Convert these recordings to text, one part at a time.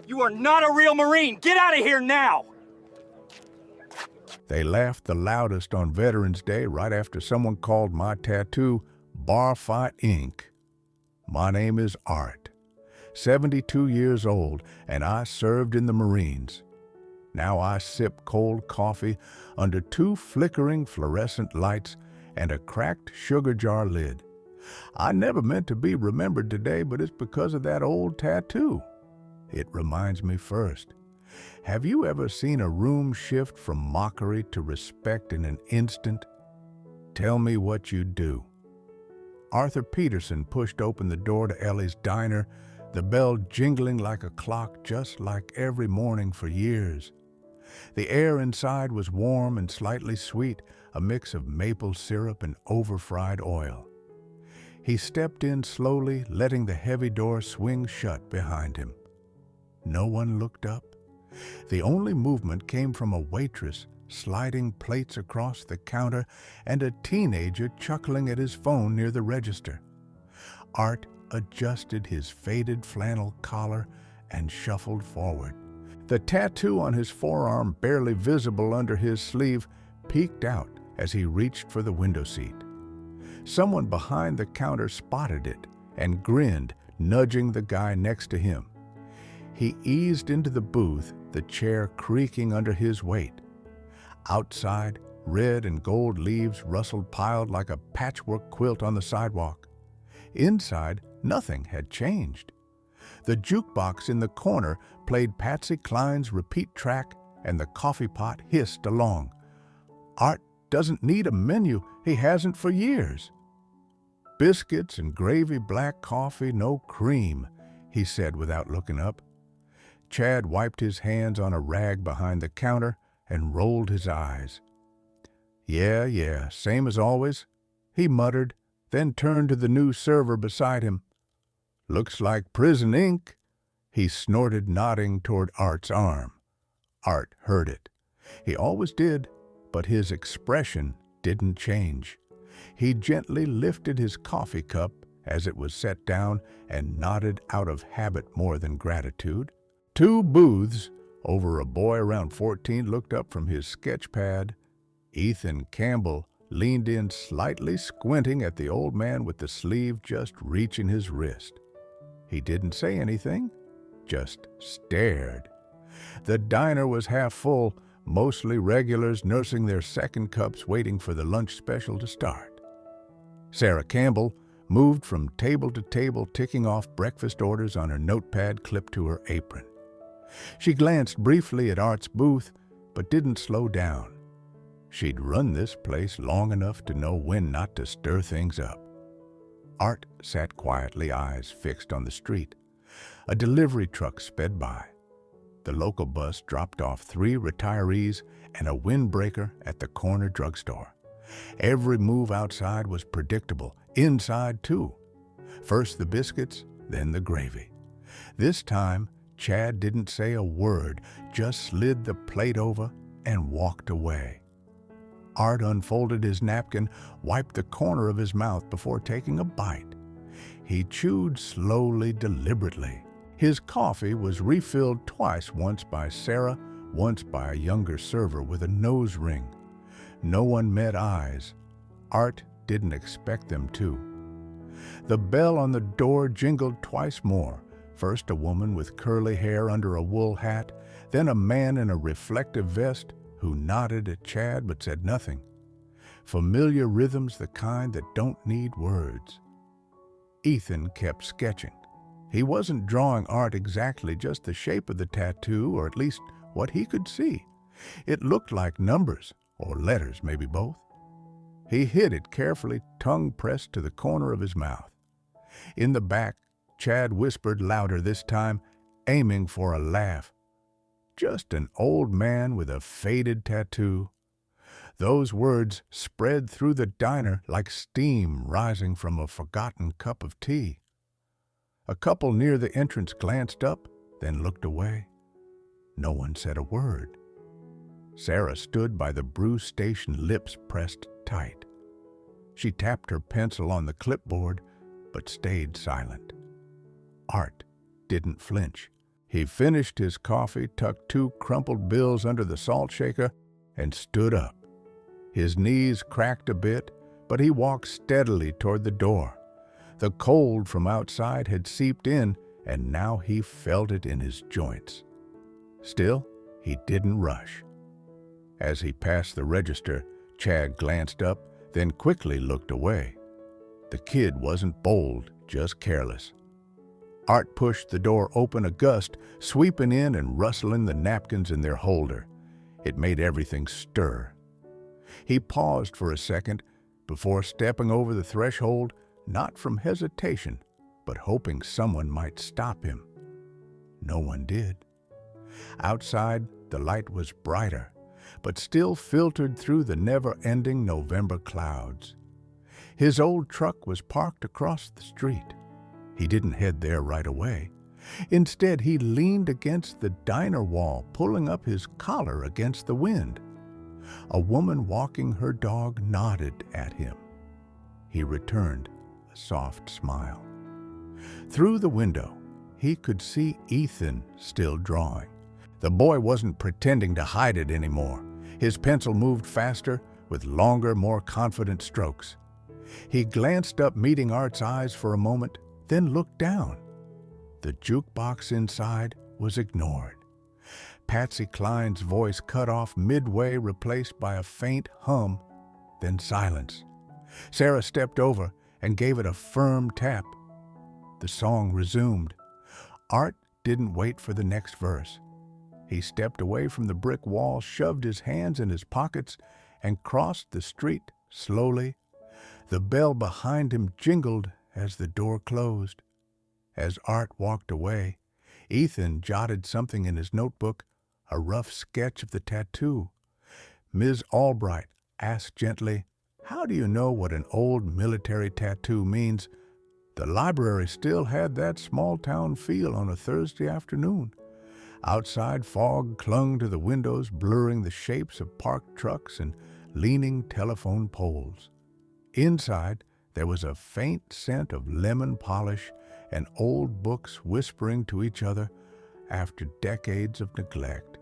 You are not a real Marine! Get out of here now! They laughed the loudest on Veterans Day right after someone called my tattoo Bar Fight Inc. My name is Art, 72 years old, and I served in the Marines. Now I sip cold coffee under 2 flickering fluorescent lights and a cracked sugar jar lid. I never meant to be remembered today, but it's because of that old tattoo. It reminds me first. Have you ever seen a room shift from mockery to respect in an instant? Tell me what you'd do. Arthur Peterson pushed open the door to Ellie's diner, the bell jingling like a clock just like every morning for years. The air inside was warm and slightly sweet, a mix of maple syrup and over-fried oil. He stepped in slowly, letting the heavy door swing shut behind him. No one looked up. The only movement came from a waitress sliding plates across the counter and a teenager chuckling at his phone near the register. Art adjusted his faded flannel collar and shuffled forward. The tattoo on his forearm, barely visible under his sleeve, peeked out as he reached for the window seat. Someone behind the counter spotted it and grinned, nudging the guy next to him. He eased into the booth, the chair creaking under his weight. Outside, red and gold leaves rustled piled like a patchwork quilt on the sidewalk. Inside, nothing had changed. The jukebox in the corner played Patsy Cline's repeat track, and the coffee pot hissed along. Art doesn't need a menu. He hasn't for years. Biscuits and gravy, black coffee, no cream, he said without looking up. Chad wiped his hands on a rag behind the counter and rolled his eyes. Yeah, same as always, he muttered, then turned to the new server beside him. Looks like Prison Inc., he snorted, nodding toward Art's arm. Art heard it. He always did, but his expression didn't change. He gently lifted his coffee cup as it was set down and nodded out of habit more than gratitude. 2 booths over, a boy around 14 looked up from his sketch pad. Ethan Campbell leaned in, slightly squinting at the old man with the sleeve just reaching his wrist. He didn't say anything, just stared. The diner was half full, mostly regulars nursing their second cups waiting for the lunch special to start. Sarah Campbell moved from table to table, ticking off breakfast orders on her notepad clipped to her apron. She glanced briefly at Art's booth, but didn't slow down. She'd run this place long enough to know when not to stir things up. Art sat quietly, eyes fixed on the street. A delivery truck sped by. The local bus dropped off 3 retirees and a windbreaker at the corner drugstore. Every move outside was predictable, inside too. First the biscuits, then the gravy. This time, Chad didn't say a word, just slid the plate over and walked away. Art unfolded his napkin, wiped the corner of his mouth before taking a bite. He chewed slowly, deliberately. His coffee was refilled twice, once by Sarah, once by a younger server with a nose ring. No one met eyes. Art didn't expect them to. The bell on the door jingled twice more. First a woman with curly hair under a wool hat, then a man in a reflective vest who nodded at Chad but said nothing. Familiar rhythms, the kind that don't need words. Ethan kept sketching. He wasn't drawing Art exactly, just the shape of the tattoo, or at least what he could see. It looked like numbers, or letters, maybe both. He hid it carefully, tongue pressed to the corner of his mouth. In the back, Chad whispered louder this time, aiming for a laugh. Just an old man with a faded tattoo. Those words spread through the diner like steam rising from a forgotten cup of tea. A couple near the entrance glanced up, then looked away. No one said a word. Sarah stood by the brew station, lips pressed tight. She tapped her pencil on the clipboard, but stayed silent. Art didn't flinch. He finished his coffee, tucked 2 crumpled bills under the salt shaker, and stood up. His knees cracked a bit, but he walked steadily toward the door. The cold from outside had seeped in, and now he felt it in his joints. Still, he didn't rush. As he passed the register, Chad glanced up, then quickly looked away. The kid wasn't bold, just careless. Art pushed the door open a gust, sweeping in and rustling the napkins in their holder. It made everything stir. He paused for a second before stepping over the threshold, not from hesitation, but hoping someone might stop him. No one did. Outside, the light was brighter, but still filtered through the never-ending November clouds. His old truck was parked across the street. He didn't head there right away. Instead, he leaned against the diner wall, pulling up his collar against the wind. A woman walking her dog nodded at him. He returned a soft smile. Through the window, he could see Ethan still drawing. The boy wasn't pretending to hide it anymore. His pencil moved faster, with longer, more confident strokes. He glanced up, meeting Art's eyes for a moment, then looked down. The jukebox inside was ignored. Patsy Cline's voice cut off midway, replaced by a faint hum, then silence. Sarah stepped over and gave it a firm tap. The song resumed. Art didn't wait for the next verse. He stepped away from the brick wall, shoved his hands in his pockets, and crossed the street slowly. The bell behind him jingled as the door closed. As Art walked away, Ethan jotted something in his notebook, a rough sketch of the tattoo. Ms. Albbright asked gently, "How do you know what an old military tattoo means?" The library still had that small-town feel on a Thursday afternoon. Outside, fog clung to the windows, blurring the shapes of parked trucks and leaning telephone poles. Inside, there was a faint scent of lemon polish and old books whispering to each other after decades of neglect.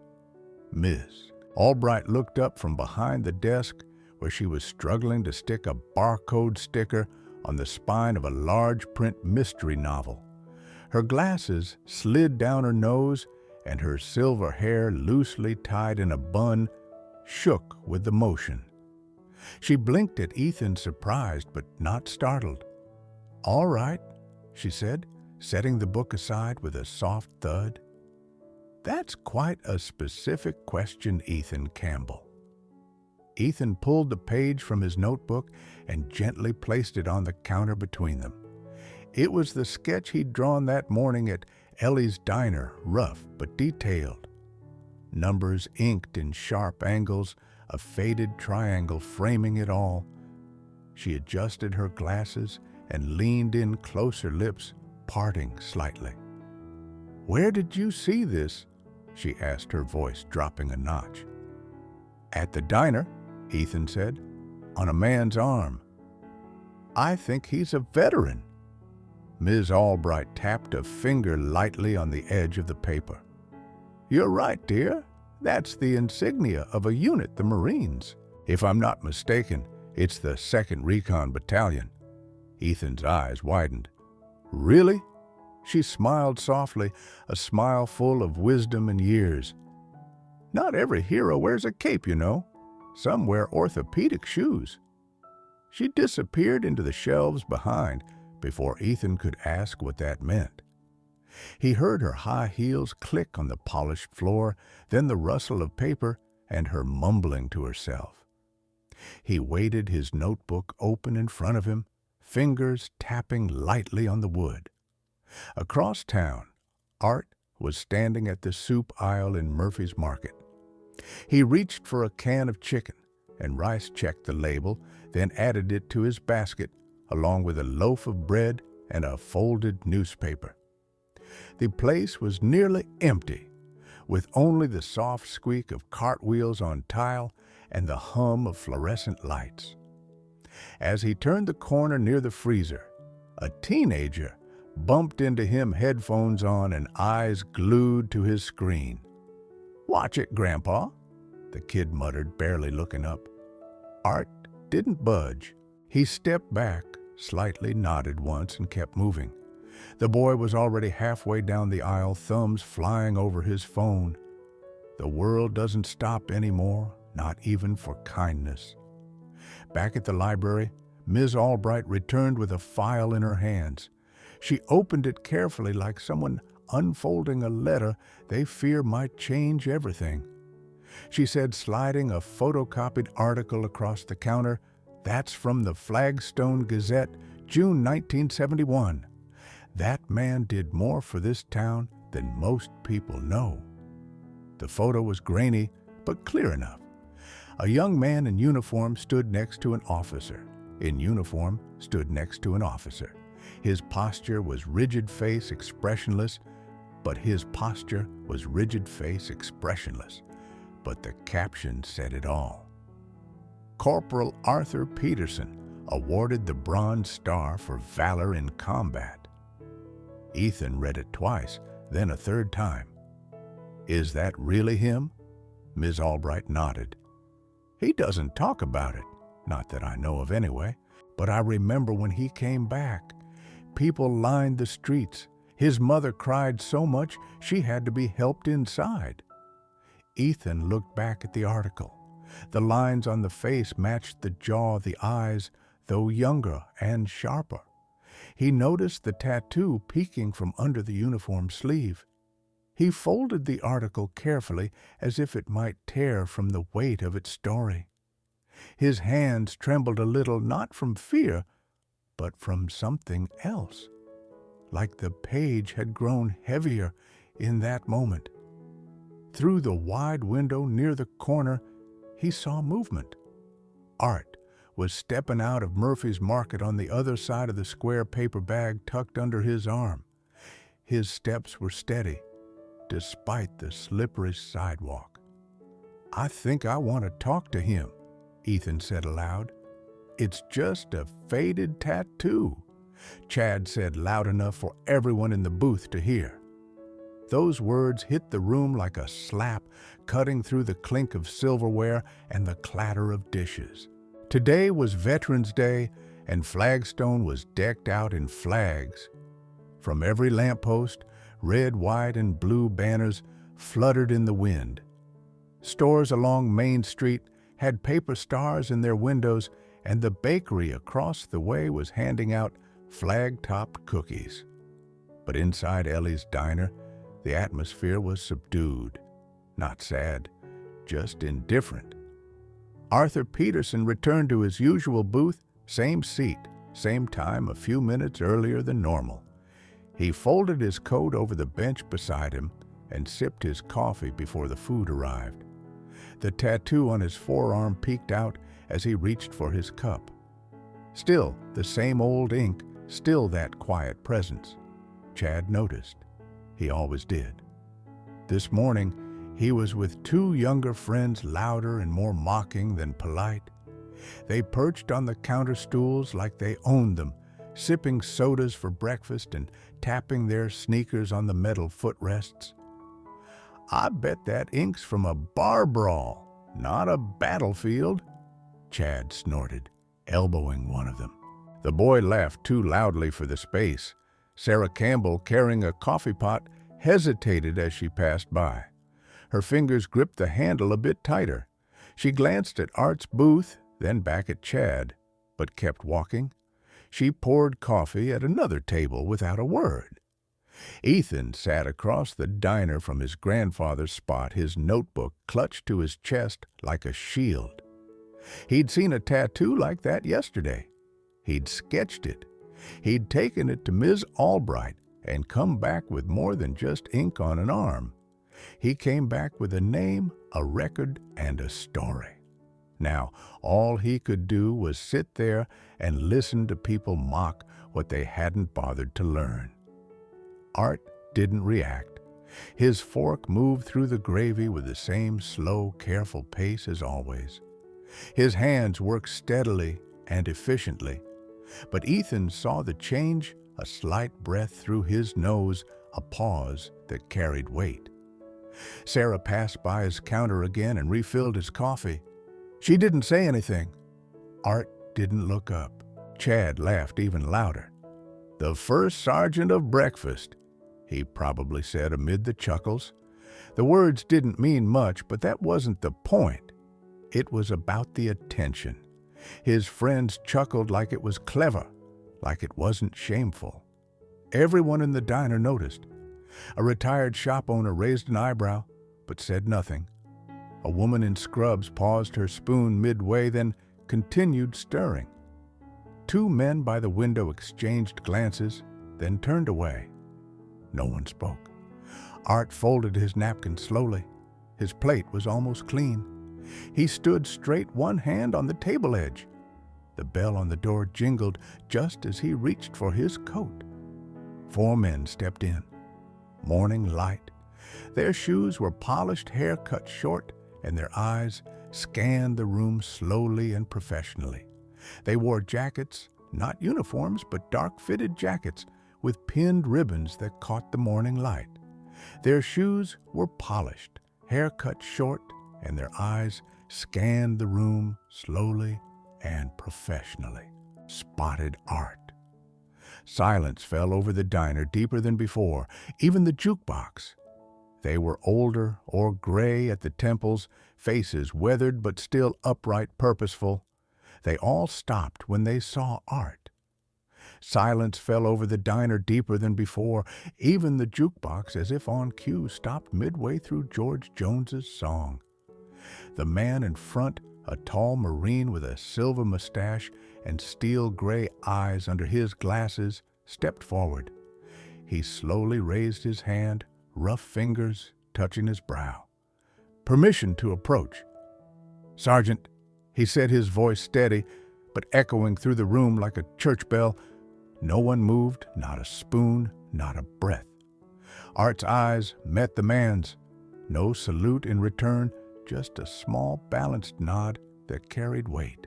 Miss Albbright looked up from behind the desk where she was struggling to stick a barcode sticker on the spine of a large print mystery novel. Her glasses slid down her nose, and her silver hair, loosely tied in a bun, shook with the motion. She blinked at Ethan, surprised but not startled. "All right," she said, setting the book aside with a soft thud. "That's quite a specific question, Ethan Campbell." Ethan pulled the page from his notebook and gently placed it on the counter between them. It was the sketch he'd drawn that morning at Ellie's diner, rough but detailed. Numbers inked in sharp angles, a faded triangle framing it all. She adjusted her glasses and leaned in closer, lips parting slightly. "Where did you see this?" she asked, her voice dropping a notch. "At the diner," Ethan said, "on a man's arm." "I think he's a veteran." Ms. Albbright tapped a finger lightly on the edge of the paper. "You're right, dear. That's the insignia of a unit, the Marines. If I'm not mistaken, it's the 2nd Recon Battalion." Ethan's eyes widened. "Really?" She smiled softly, a smile full of wisdom and years. "Not every hero wears a cape, you know. Some wear orthopedic shoes." She disappeared into the shelves behind before Ethan could ask what that meant. He heard her high heels click on the polished floor, then the rustle of paper and her mumbling to herself. He weighted his notebook open in front of him, fingers tapping lightly on the wood. Across town, Art was standing at the soup aisle in Murphy's Market. He reached for a can of chicken, and Rice checked the label, then added it to his basket, along with a loaf of bread and a folded newspaper. The place was nearly empty, with only the soft squeak of cartwheels on tile and the hum of fluorescent lights. As he turned the corner near the freezer, a teenager bumped into him, headphones on and eyes glued to his screen. "Watch it, Grandpa," the kid muttered, barely looking up. Art didn't budge. He stepped back, slightly nodded once, and kept moving. The boy was already halfway down the aisle, thumbs flying over his phone. The world doesn't stop anymore, not even for kindness. Back at the library, Ms. Albbright returned with a file in her hands. She opened it carefully like someone unfolding a letter they fear might change everything. She said, sliding a photocopied article across the counter, "That's from the Flagstone Gazette, June 1971. That man did more for this town than most people know." The photo was grainy, but clear enough. A young man in uniform stood next to an officer. In uniform stood next to an officer. His posture was rigid face, expressionless, but the caption said it all. Corporal Arthur Peterson, awarded the Bronze Star for valor in combat. Ethan read it twice, then a third time. "Is that really him?" Ms. Albbright nodded. "He doesn't talk about it, not that I know of anyway, but I remember when he came back. People lined the streets. His mother cried so much she had to be helped inside." Ethan looked back at the article. The lines on the face matched the jaw, the eyes, though younger and sharper. He noticed the tattoo peeking from under the uniform sleeve. He folded the article carefully as if it might tear from the weight of its story. His hands trembled a little, not from fear, but from something else, like the page had grown heavier in that moment. Through the wide window near the corner, he saw movement. Art was stepping out of Murphy's Market on the other side of the square paper bag tucked under his arm. His steps were steady, despite the slippery sidewalk. "I think I want to talk to him," Ethan said aloud. "It's just a faded tattoo," Chad said loud enough for everyone in the booth to hear. Those words hit the room like a slap, cutting through the clink of silverware and the clatter of dishes. Today was Veterans Day, and Flagstone was decked out in flags. From every lamppost, red, white, and blue banners fluttered in the wind. Stores along Main Street had paper stars in their windows, and the bakery across the way was handing out flag-topped cookies. But inside Ellie's diner, the atmosphere was subdued, not sad, just indifferent. Arthur Peterson returned to his usual booth, same seat, same time, a few minutes earlier than normal. He folded his coat over the bench beside him and sipped his coffee before the food arrived. The tattoo on his forearm peeked out as he reached for his cup. Still the same old ink, still that quiet presence. Chad noticed. He always did. This morning, he was with two younger friends, louder and more mocking than polite. They perched on the counter stools like they owned them, sipping sodas for breakfast and tapping their sneakers on the metal footrests. "I bet that ink's from a bar brawl, not a battlefield," Chad snorted, elbowing one of them. The boy laughed too loudly for the space. Sarah Campbell, carrying a coffee pot, hesitated as she passed by. Her fingers gripped the handle a bit tighter. She glanced at Art's booth, then back at Chad, but kept walking. She poured coffee at another table without a word. Ethan sat across the diner from his grandfather's spot, his notebook clutched to his chest like a shield. He'd seen a tattoo like that yesterday. He'd sketched it. He'd taken it to Ms. Albbright and come back with more than just ink on an arm. He came back with a name, a record, and a story. Now, all he could do was sit there and listen to people mock what they hadn't bothered to learn. Art didn't react. His fork moved through the gravy with the same slow, careful pace as always. His hands worked steadily and efficiently. But Ethan saw the change, a slight breath through his nose, a pause that carried weight. Sarah passed by his counter again and refilled his coffee. She didn't say anything. Art didn't look up. Chad laughed even louder. "The first sergeant of breakfast," he probably said amid the chuckles. The words didn't mean much, but that wasn't the point. It was about the attention. His friends chuckled like it was clever, like it wasn't shameful. Everyone in the diner noticed. A retired shop owner raised an eyebrow, but said nothing. A woman in scrubs paused her spoon midway, then continued stirring. Two men by the window exchanged glances, then turned away. No one spoke. Art folded his napkin slowly. His plate was almost clean. He stood straight, one hand on the table edge. The bell on the door jingled just as he reached for his coat. 4 men stepped in. Morning light. Their shoes were polished, hair cut short, and their eyes scanned the room slowly and professionally. They wore jackets, not uniforms, but dark-fitted jackets with pinned ribbons that caught the morning light. Their shoes were polished, hair cut short, and their eyes scanned the room slowly and professionally. Spotted Art. Silence fell over the diner deeper than before, even the jukebox. They were older or gray at the temples, faces weathered but still upright, purposeful. They all stopped when they saw Art. Silence fell over the diner deeper than before. Even the jukebox, as if on cue, stopped midway through George Jones's song. The man in front, a tall Marine with a silver mustache and steel-gray eyes under his glasses, stepped forward. He slowly raised his hand, rough fingers touching his brow. Permission to approach. "Sergeant," he said, his voice steady, but echoing through the room like a church bell. No one moved, not a spoon, not a breath. Art's eyes met the man's. No salute in return, just a small, balanced nod that carried weight.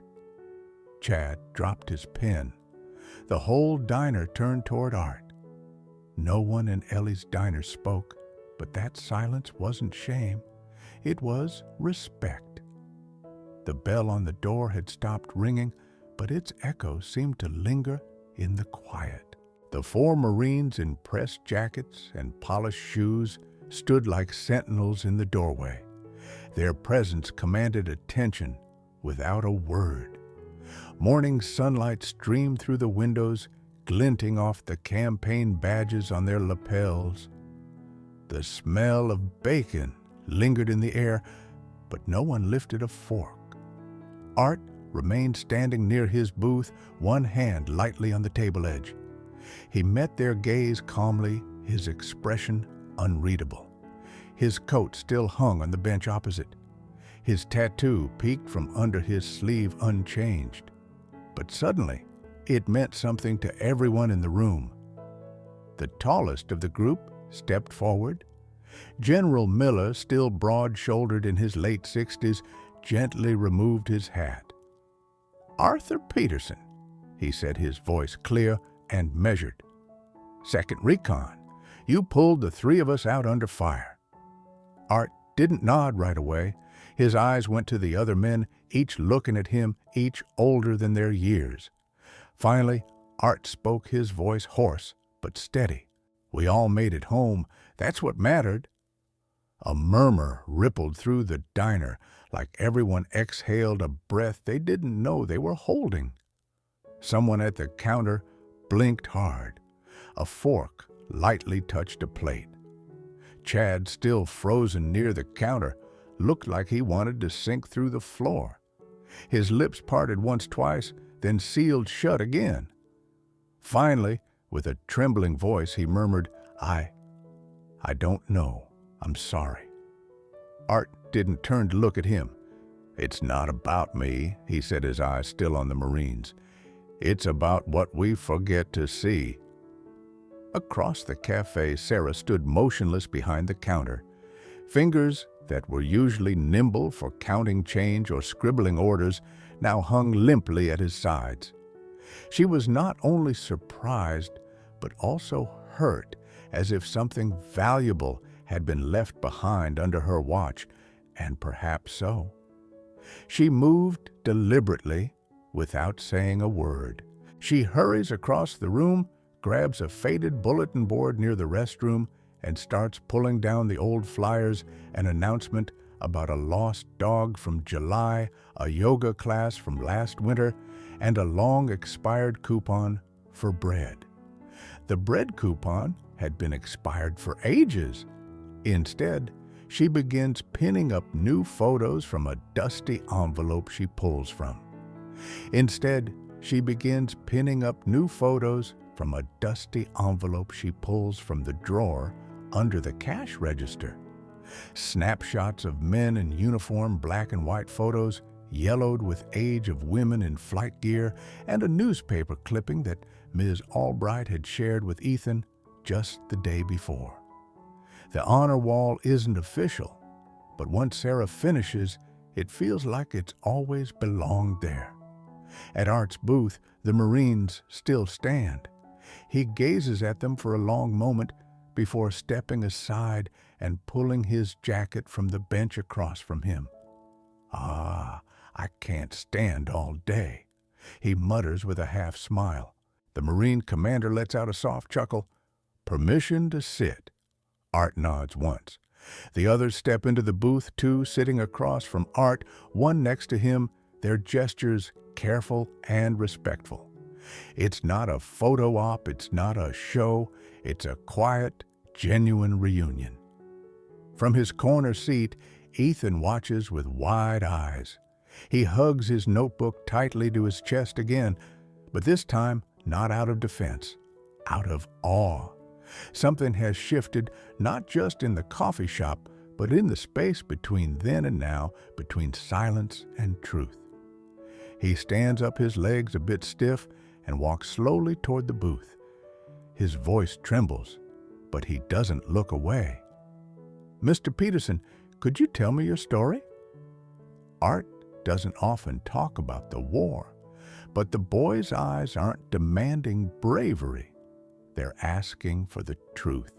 Chad dropped his pen. The whole diner turned toward Art. No one in Ellie's diner spoke, but that silence wasn't shame. It was respect. The bell on the door had stopped ringing, but its echo seemed to linger in the quiet. The 4 Marines in pressed jackets and polished shoes stood like sentinels in the doorway. Their presence commanded attention without a word. Morning sunlight streamed through the windows, glinting off the campaign badges on their lapels. The smell of bacon lingered in the air, but no one lifted a fork. Art remained standing near his booth, one hand lightly on the table edge. He met their gaze calmly, his expression unreadable. His coat still hung on the bench opposite. His tattoo peeked from under his sleeve unchanged. But suddenly, it meant something to everyone in the room. The tallest of the group stepped forward. General Miller, still broad-shouldered in his late 60s, gently removed his hat. "Arthur Peterson," he said, his voice clear and measured. "Second Recon, you pulled the 3 of us out under fire." Art didn't nod right away. His eyes went to the other men, each looking at him, each older than their years. Finally, Art spoke, his voice hoarse but steady. "We all made it home. That's what mattered." A murmur rippled through the diner, like everyone exhaled a breath they didn't know they were holding. Someone at the counter blinked hard. A fork lightly touched a plate. Chad, still frozen near the counter, looked like he wanted to sink through the floor. His lips parted once, twice, then sealed shut again. Finally, with a trembling voice, he murmured, I don't know. I'm sorry." Art didn't turn to look at him. "It's not about me," he said, his eyes still on the Marines. "It's about what we forget to see." Across the cafe, Sarah stood motionless behind the counter. Fingers that were usually nimble for counting change or scribbling orders now hung limply at his sides. She was not only surprised, but also hurt, as if something valuable had been left behind under her watch, and perhaps so. She moved deliberately, without saying a word. She hurries across the room, grabs a faded bulletin board near the restroom, and starts pulling down the old flyers, an announcement about a lost dog from July, a yoga class from last winter, and a long-expired coupon for bread. The bread coupon had been expired for ages. Instead, she begins pinning up new photos from a dusty envelope she pulls from. Instead, she begins pinning up new photos from a dusty envelope she pulls from the drawer under the cash register. Snapshots of men in uniform, black and white photos, yellowed with age of women in flight gear, and a newspaper clipping that Ms. Albbright had shared with Ethan just the day before. The honor wall isn't official, but once Sarah finishes, it feels like it's always belonged there. At Art's booth, the Marines still stand. He gazes at them for a long moment before stepping aside and pulling his jacket from the bench across from him. "Ah, I can't stand all day," he mutters with a half smile. The Marine commander lets out a soft chuckle. "Permission to sit." Art nods once. The others step into the booth too, sitting across from Art, one next to him, their gestures careful and respectful. It's not a photo op, it's not a show, it's a quiet, genuine reunion. From his corner seat, Ethan watches with wide eyes. He hugs his notebook tightly to his chest again, but this time not out of defense, out of awe. Something has shifted, not just in the coffee shop, but in the space between then and now, between silence and truth. He stands up, his legs a bit stiff, and walks slowly toward the booth. His voice trembles, but he doesn't look away. "Mr. Peterson, could you tell me your story?" Art doesn't often talk about the war, but the boy's eyes aren't demanding bravery. They're asking for the truth.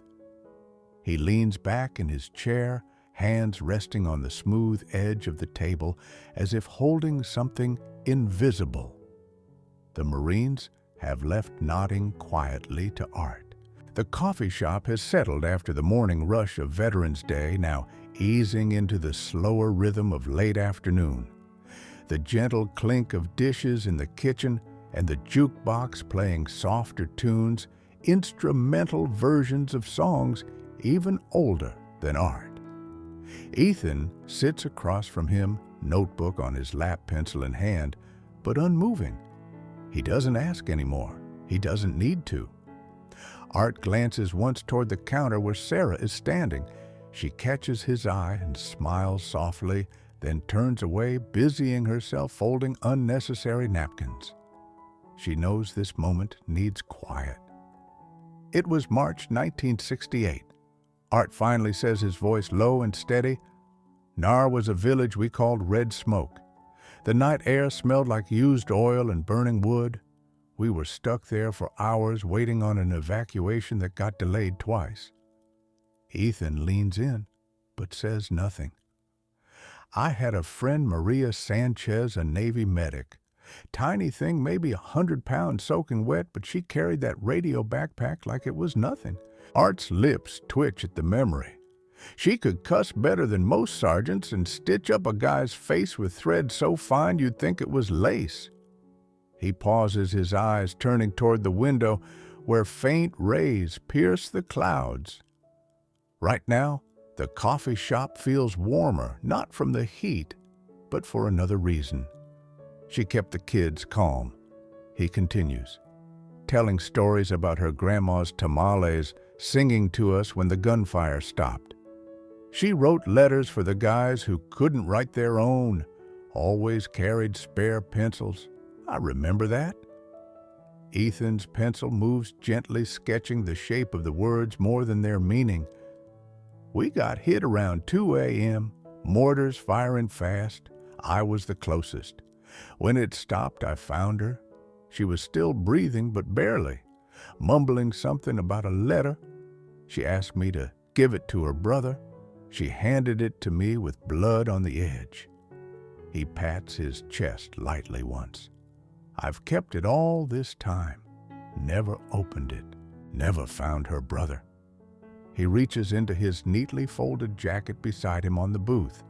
He leans back in his chair, hands resting on the smooth edge of the table, as if holding something invisible. The Marines have left nodding quietly to Art. The coffee shop has settled after the morning rush of Veterans Day, now easing into the slower rhythm of late afternoon. The gentle clink of dishes in the kitchen and the jukebox playing softer tunes, instrumental versions of songs even older than Art. Ethan sits across from him, notebook on his lap, pencil in hand, but unmoving. He doesn't ask anymore. He doesn't need to. Art glances once toward the counter where Sarah is standing. She catches his eye and smiles softly, then turns away, busying herself folding unnecessary napkins. She knows this moment needs quiet. It was March 1968. Art finally says, his voice low and steady. "Nar was a village we called Red Smoke. The night air smelled like used oil and burning wood. We were stuck there for hours waiting on an evacuation that got delayed twice." Ethan leans in, but says nothing. "I had a friend, Maria Sanchez, a Navy medic. Tiny thing, maybe 100 pounds soaking wet, but she carried that radio backpack like it was nothing." Art's lips twitch at the memory. "She could cuss better than most sergeants and stitch up a guy's face with thread so fine you'd think it was lace." He pauses, his eyes turning toward the window where faint rays pierce the clouds. Right now, the coffee shop feels warmer, not from the heat, but for another reason. She kept the kids calm. He continues, telling stories about her grandma's tamales, singing to us when the gunfire stopped. She wrote letters for the guys who couldn't write their own, always carried spare pencils. I remember that. Ethan's pencil moves gently, sketching the shape of the words more than their meaning. "We got hit around 2 a.m., mortars firing fast. I was the closest. When it stopped, I found her. She was still breathing, but barely, mumbling something about a letter. She asked me to give it to her brother. She handed it to me with blood on the edge. He pats his chest lightly once. I've kept it all this time, never opened it, never found her brother. He reaches into his neatly folded jacket beside him on the booth.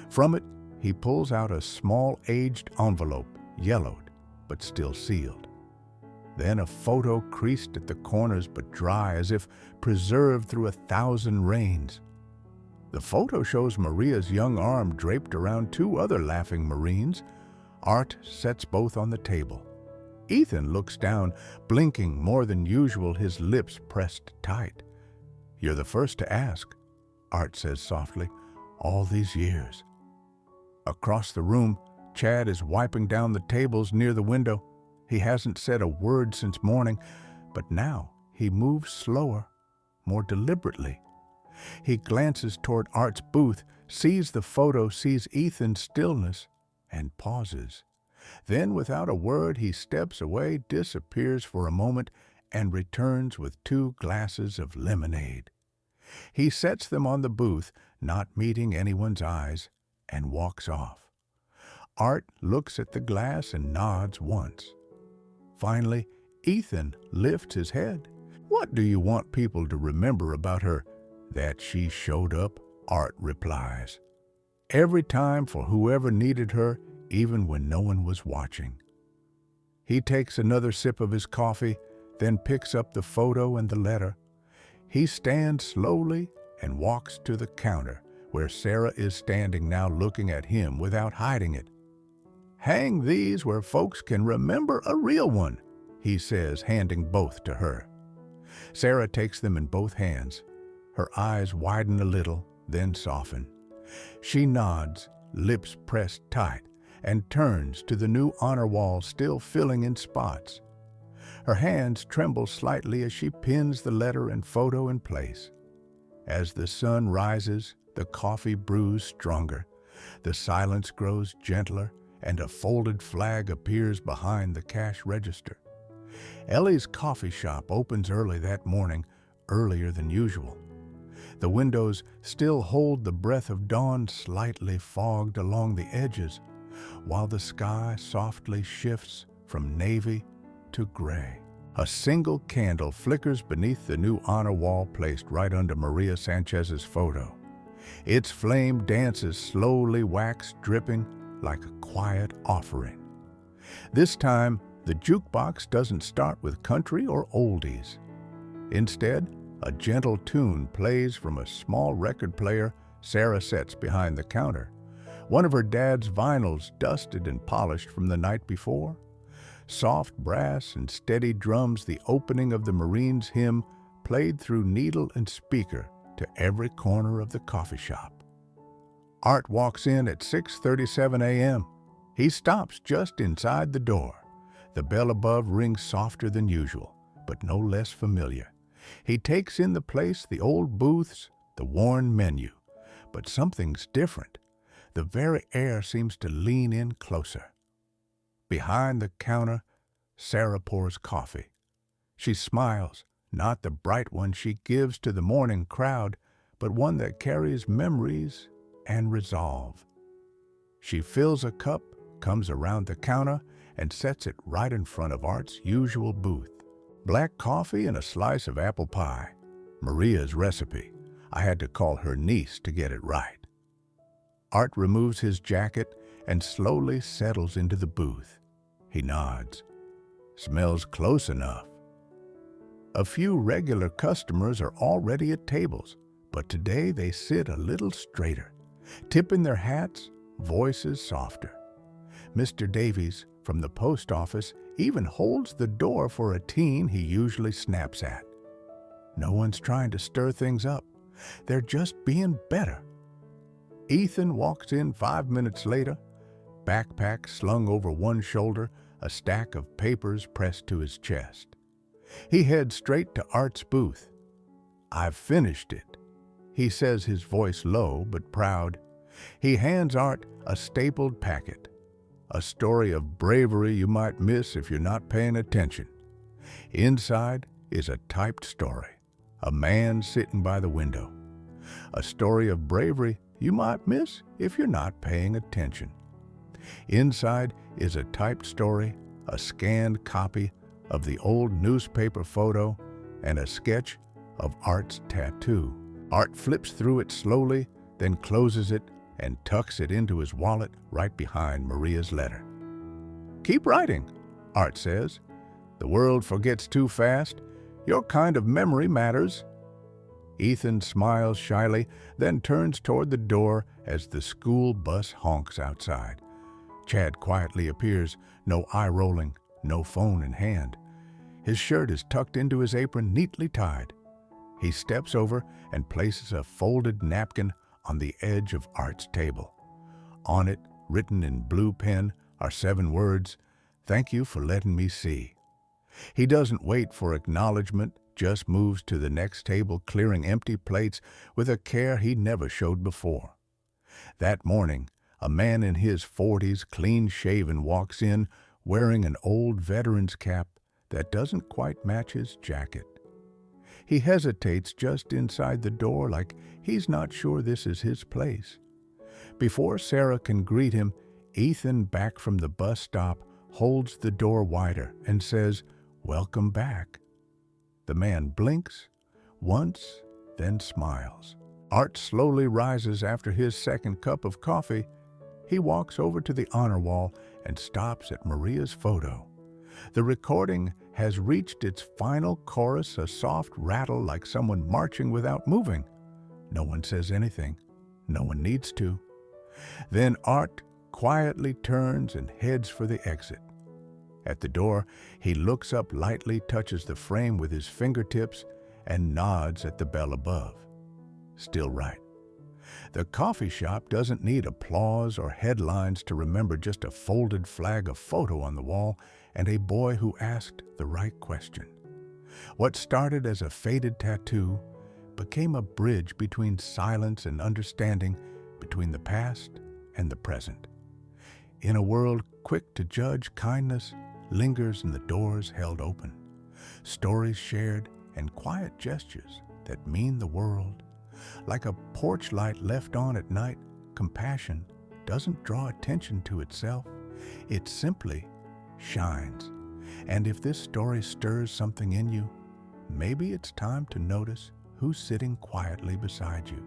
From it, he pulls out a small aged envelope, yellowed, but still sealed. Then a photo creased at the corners but dry, as if preserved through 1,000 rains. The photo shows Maria's young arm draped around 2 other laughing Marines. Art sets both on the table. Ethan looks down, blinking more than usual, his lips pressed tight. "You're the first to ask," Art says softly, "all these years." Across the room, Chad is wiping down the tables near the window. He hasn't said a word since morning, but now he moves slower, more deliberately. He glances toward Art's booth, sees the photo, sees Ethan's stillness, and pauses. Then, without a word, he steps away, disappears for a moment, and returns with 2 glasses of lemonade. He sets them on the booth, not meeting anyone's eyes, and walks off. Art looks at the glass and nods once. Finally, Ethan lifts his head. "What do you want people to remember about her?" "That she showed up," Art replies. "Every time for whoever needed her, even when no one was watching." He takes another sip of his coffee, then picks up the photo and the letter. He stands slowly and walks to the counter, where Sarah is standing now, looking at him without hiding it. "Hang these where folks can remember a real one," he says, handing both to her. Sarah takes them in both hands. Her eyes widen a little, then soften. She nods, lips pressed tight, and turns to the new honor wall still filling in spots. Her hands tremble slightly as she pins the letter and photo in place. As the sun rises, the coffee brews stronger. The silence grows gentler, and a folded flag appears behind the cash register. Ellie's coffee shop opens early that morning, earlier than usual. The windows still hold the breath of dawn, slightly fogged along the edges, while the sky softly shifts from navy to gray. A single candle flickers beneath the new honor wall placed right under Maria Sanchez's photo. Its flame dances slowly, wax dripping like a quiet offering. This time, the jukebox doesn't start with country or oldies. Instead, a gentle tune plays from a small record player Sarah sets behind the counter. One of her dad's vinyls, dusted and polished from the night before. Soft brass and steady drums, the opening of the Marines' hymn played through needle and speaker to every corner of the coffee shop. Art walks in at 6:37 a.m. He stops just inside the door. The bell above rings softer than usual, but no less familiar. He takes in the place, the old booths, the worn menu. But something's different. The very air seems to lean in closer. Behind the counter, Sarah pours coffee. She smiles, not the bright one she gives to the morning crowd, but one that carries memories and resolve. She fills a cup, comes around the counter, and sets it right in front of Art's usual booth. Black coffee and a slice of apple pie. Maria's recipe. I had to call her niece to get it right. Art removes his jacket and slowly settles into the booth. He nods. Smells close enough. A few regular customers are already at tables, but today they sit a little straighter, tipping their hats, voices softer. Mr. Davies from the post office even holds the door for a teen he usually snaps at. No one's trying to stir things up. They're just being better. Ethan walks in 5 minutes later, backpack slung over one shoulder, a stack of papers pressed to his chest. He heads straight to Art's booth. "I've finished it," he says, his voice low but proud. He hands Art a stapled packet. a story of bravery you might miss if you're not paying attention. Inside is a typed story, a man sitting by the window. A story of bravery you might miss if you're not paying attention. Inside is a typed story, a scanned copy of the old newspaper photo, and a sketch of Art's tattoo. Art flips through it slowly, then closes it and tucks it into his wallet right behind Maria's letter. "Keep writing," Art says. "The world forgets too fast. Your kind of memory matters." Ethan smiles shyly, then turns toward the door as the school bus honks outside. Chad quietly appears, no eye rolling, no phone in hand. His shirt is tucked into his apron, neatly tied. He steps over and places a folded napkin on the edge of Art's table. On it, written in blue pen, are 7 words, "Thank you for letting me see." He doesn't wait for acknowledgement, just moves to the next table, clearing empty plates with a care he never showed before. That morning, a man in his 40s, clean-shaven, walks in wearing an old veteran's cap that doesn't quite match his jacket. He hesitates just inside the door like he's not sure this is his place. Before Sarah can greet him, Ethan, back from the bus stop, holds the door wider and says, "Welcome back." The man blinks once, then smiles. Art slowly rises after his second cup of coffee. He walks over to the honor wall and stops at Maria's photo. The recording has reached its final chorus, a soft rattle like someone marching without moving. No one says anything. No one needs to. Then Art quietly turns and heads for the exit. At the door, he looks up lightly, touches the frame with his fingertips, and nods at the bell above. Still right. The coffee shop doesn't need applause or headlines to remember just a folded flag, a photo on the wall, and a boy who asked the right question. What started as a faded tattoo became a bridge between silence and understanding, between the past and the present. In a world quick to judge, kindness lingers in the doors held open. Stories shared and quiet gestures that mean the world. Like a porch light left on at night, compassion doesn't draw attention to itself. It simply shines. And if this story stirs something in you, maybe it's time to notice who's sitting quietly beside you.